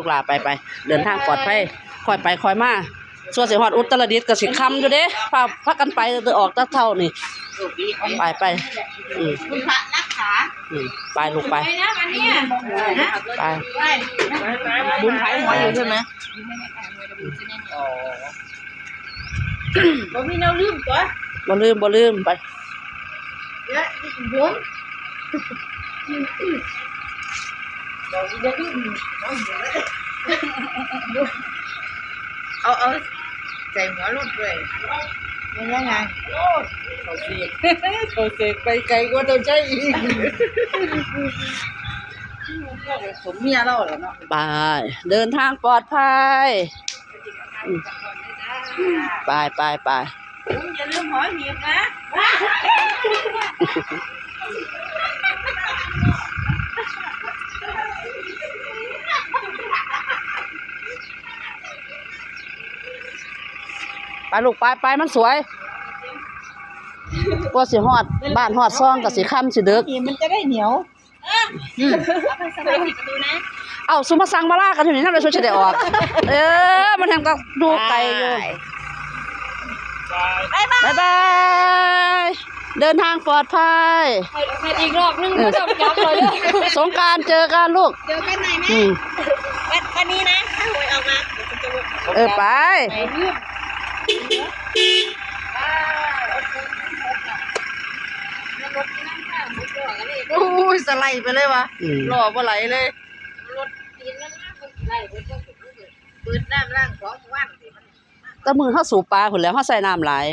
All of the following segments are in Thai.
กหลาไปเดินทางปลอดภัยค่อยไปค่อยมาส่วนสิฮอดอุตรดิตถ์ก็สิค่ำอยู่เด้พากันไปออกตะเท่านี่ไปคุณพระรักษาไปลูกไปนะวันนี้ไปบุญไผ่หัวอยู่ใช่ไหมบ่มีแนวลืมตัวบ่ลืมไปเยอะบุญบอกอย่าลืมเอาใส่หัวรถด้วยยังไงเขาเสกไปไกลกว่าตัวใจอีกสมเมียเราเหรอเนาะไปเดินทางปลอดภัยไปอย่าลืมหอยเหีบนะไปลูกไปมันสวยกว่าสิฮอดบ้านฮอดซองก็สิค่ำสิดึกมันจะได้เหนียวเอาไปสบายติดประตูนะเอาซุมาสั่งมาลากันทีนี้ทำไมชุดจะได้ออกมันแทงก็ดูไกลอยู่บ๊ายบายเดินทางปลอดภัยอีกรอบนึงไม่ต้องจับเลยสงกรานต์เจอกันลูกเจอกันไหนนะวันนี้นะถ้าหวยออกมาไปอุ้ยสไลด์ไปเลยวะหล่อปลาไหลเลยรถตีนนั่นนะไหลไปก็เปิดน้ำล่างของว่างแต่มือเขาสูบปลาหุ่นแล้วเขาใส่น้ำหลาย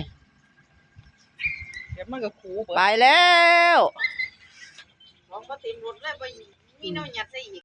เดี๋ยวมันก็คูไปแล้วของก็เต็มรถแล้วไปมีน้ำยัดใส่อีก